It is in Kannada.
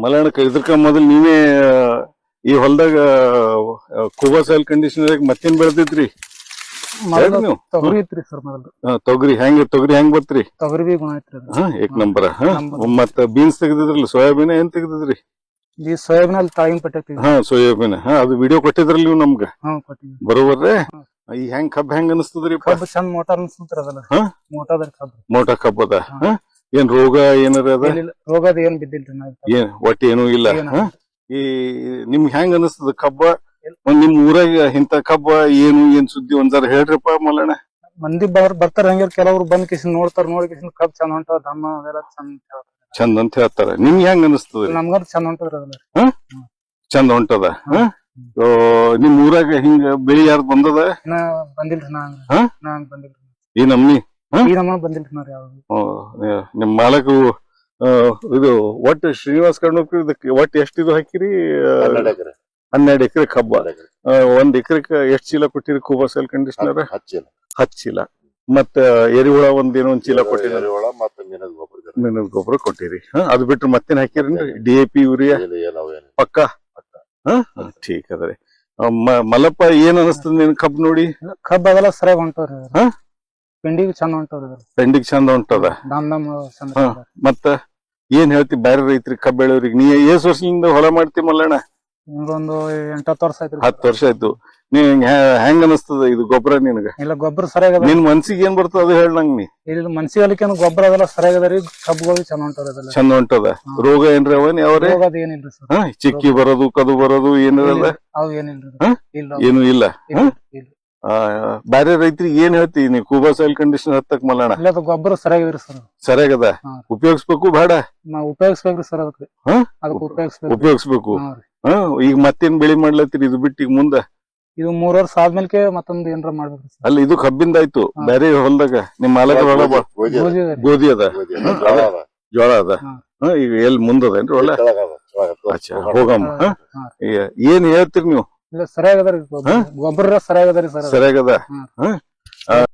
ಮಲಣಕ ಇದಕ್ಕ ಮೊದಲ್ ನೀವೇ ಈ ಹೊಲದಾಗ ಕೂಬಾ ಸಾಯಿಲ್ ಕಂಡೀಷನರ್ ಮತ್ತೇನ್ ಬೆಳೆದಿದ್ರಿ ನೀವು? ತೊಗರಿ ಐತ್ರಿ ಸರ್ ಮೊದಲು. ತೊಗರಿ ಹೆಂಗ್ ಬತ್ರಿ? ತೊಗರಿ ಬಿ ಗುಣ ಐತ್ರಿ ಅದು. ಏಕ್ ನಂಬರ್. ಮತ್ತ ಬೀನ್ಸ್ ತೆಗ್ದಿದ್ರಲ್ಲ, ಸೋಯಾಬೀನ್ ಏನ್ ತೆಗ್ದಿದ್ರಿ? ಈ ಸೋಯಾಬೀನ್ ಅಲ್ಲಿ ತಾಯಿನ ಪಟ್ಟಿ. ಸೋಯಾಬೀನ್ ಅದು ವಿಡಿಯೋ ಕೊಟ್ಟಿದ್ರಲ್ಲ ನೀವು ನಮ್ಗ. ಕೊಟ್ಟಿವಿ ಬರೋಬರ್ರೆ. ಈ ಕಬ್ಬ್ ಹೆಂಗ್ ಅನಿಸ್ತದ್ರಿ? ಕಬ್ಬು ಚಂದ ಮೋಟಾರ್ ಅನ್ಸುತ್ರಿ ಅದಲ್ಲ. ಮೋಟಾರ್ ಕಬ್ಬು. ಮೋಟಾ ಕಬ್ಬ ಅದ. ಏನ್ ರೋಗ ಏನಾರ ಅದ? ರೋಗದ ಏನ್ ಬಿದ್ದಿಲ್ರಿ ನಾವ್. ಒಟ್ಟ ಏನೂ ಇಲ್ಲ. ಈ ನಿಮ್ಗೆ ಹೆಂಗ್ ಅನಿಸ್ತದ ಕಬ್ಬ? ನಿಮ್ ಊರಾಗ ಇಂತ ಕಬ್ಬ ಏನ್ ಸುದ್ದಿ ಒಂದ್ಸಲ ಹೇಳ್ರಿಪ್ಪ ಮಲ್ಲಣ್ಣ. ಮಂದಿ ಬರ್ತಾರ ಹಂಗ, ಕೆಲವ್ರು ಬಂದ್ ಕಿಸಿನ್ ನೋಡ್ತಾರ, ನೋಡಿ ಕಿಸಿನ್ ಕಬ್ಬ್ ಚಂದ ಹೊಂಟದ, ದಮ್ಮ ಅದೆಲ್ಲ ಚಂದ ಅಂತ ಹೇಳ್ತಾರ. ನಿಮ್ಗೆ ಹೆಂಗ್ ಅನಿಸ್ತದ? ನಮ್ಗ ಚಂದ ಹೊಂಟದ್ರಿ ಅದಲ್ಲ. ಚಂದ ಹೊಂಟದ. ನಿಮ್ ಊರಾಗ ಹಿಂಗ ಬೆಳಿ ಯಾರು ಬಂದದ? ಬಂದಿಲ್ರಿ ನಾನ್ ಬಂದಿಲ್ರಿ. ಈ ನಮ್ನಿ ಬಂದಿಲ್ರಿ ನಾವ್ ಯಾವ್ದು. ನಿಮ್ ಮಾಲಕ ಇದು ಒಟ್ಟು ಶ್ರೀನಿವಾಸ್ ಕರ್ಣಕರ್ ಇದಕ್ಕೆ ಒಟ್ಟು ಎಷ್ಟು ಇದು ಹಾಕಿರಿ? 12 ಎಕರೆ ಕಬ್ಬ. 1 ಎಕರೆಕ ಎಷ್ಟ್ ಚೀಲ ಕೊಟ್ಟಿರಿ ಕೂಬಾ ಸಾಯಿಲ್ ಕಂಡೀಷನರ್? 10 ಚೀಲ. ಮತ್ತ ಎರಿಹುಳ ಒಂದೇನೋ ಒಂದ್ ಚೀಲ ಕೊಟ್ಟಿರಿ. ಮಿನದ್ ಗೊಬ್ಬರ ಕೊಟ್ಟಿರಿ. ಅದು ಬಿಟ್ರೆ ಮತ್ತೇನ್ ಹಾಕಿರಿ? DAP ಯೂರಿಯಾ ಪಕ್ಕ? ಠೀಕ್ ಅದ್ರಿ. ಮಲ್ಲಪ್ಪ ಏನ್ ಅನಸ್ತದ ನಿನ್ ಕಬ್ಬ್ ನೋಡಿ? ಕಬ್ಬ ಅದೆಲ್ಲ ಸರಿಯಾಗಿ ಹೊಂಟವ್ರಿ. ಪೆಂಡಿಗೆ ಚಂದ ಹೊಂಟವ್ರಿ. ಪೆಂಡಿಗೆ ಚಂದ ಹೊಂಟದ. ಮತ್ತ ಏನ್ ಹೇಳ್ತಿ ಬೇರೆ ರೈತರಿಗೆ, ಕಬ್ಬ ಬೆಳೆಯವ್ರಿಗೆ? ನೀ ಎಷ್ಟ್ ವರ್ಷದಿಂದ ಹೊಲ ಮಾಡ್ತಿ ಮಲ್ಲಣ್ಣ? ಒಂದು 8-10 ವರ್ಷ ಆಯ್ತು. 10 ವರ್ಷ ಆಯ್ತು. ನೀ ಹೆಂಗ್ ಅನಸ್ತದ ಇದು ಗೊಬ್ಬರ ನಿನಗ? ಇಲ್ಲ, ಗೊಬ್ಬರ ಸರಿಯಾಗದ. ನಿನ್ ಮನ್ಸಿಗೆ ಏನ್ ಬರ್ತದ ಅದು ಹೇಳ ನಂಗ್. ನೀ ಇಲ್ಲ ಮನ್ಸಿಗೆ ಅಲ್ಲಿಕ ಗೊಬ್ಬರ ಅದೆಲ್ಲ ಸರಿಯಾಗದ್ರಿ. ಕಬ್ಬುಗಳು ಚಂದ ಹೊಂಟದ. ಚಂದ ಹೊಂಟದ. ರೋಗ ಏನ್ರಿ ಅವನ್ ಯಾವ್ರೆ? ಏನಿಲ್ರಿ ಸರ್. ಚಿಕ್ಕಿ ಬರೋದು ಕದು ಬರೋದು ಏನಿರಲ್ಲ? ಅವ್ ಏನಿಲ್ರಿ. ಏನು ಇಲ್ಲ. ಬ್ಯಾರೆ ರೈತರಿಗೆ ಏನ್ ಹೇಳ್ತಿ ನೀ ಕೂಬಾ ಸಾಯಿಲ್ ಕಂಡೀಷನರ್ ಹತ್ತಕ್ ಮಲ್ಲಣ್ಣ? ಇಲ್ಲ, ಅದು ಗೊಬ್ಬರ ಸರಿಯಾಗಿದ್ರಿ ಸರ್. ಸರಿಯಾಗದ. ಉಪಯೋಗಿಸ್ಬೇಕು ಬೇಡ? ನಾವ್ ಉಪಯೋಗಿಸ್ಬೇಕ್ರಿ ಸರ್. ಅದಕ್ಕೆ ಉಪಯೋಗಿಸ್ಬೇಕು. ಈಗ ಮತ್ತೇನ್ ಬೆಳಿ ಮಾಡ್ಲತ್ತೀರಿ ಇದು ಬಿಟ್ಟು? ಈಗ ಮುಂದ ಇದು 3 ವರ್ಷ ಆದ್ಮೇಲೆ ಮತ್ತೊಂದ್ ಏನ್ರ ಮಾಡ್ಬೇಕ್ರಿ ಸರ್. ಅಲ್ಲ, ಇದು ಕಬ್ಬಿಂದ ಆಯ್ತು. ಬೇರೆ ಹೊಲದಾಗ ನಿಮ್ ಮಾಲಕ ಹೊಲ ಗೋಧಿ ಅದ, ಜೋಳ ಅದ. ಈಗ ಎಲ್ಲಿ ಮುಂದದೇನ್ರಿ ಹೊಲ? ಅಚ್ಚಾ, ಹೋಗಮ್ಮ. ಏನ್ ಹೇಳ್ತೀರಿ ನೀವು? ಇಲ್ಲ, ಸರಿಯಾಗದ್ರಿ ಗೊಬ್ಬರ. ಸರಿಯಾಗದ್ರಿ ಸರ್. ಸರಿಯಾಗದ.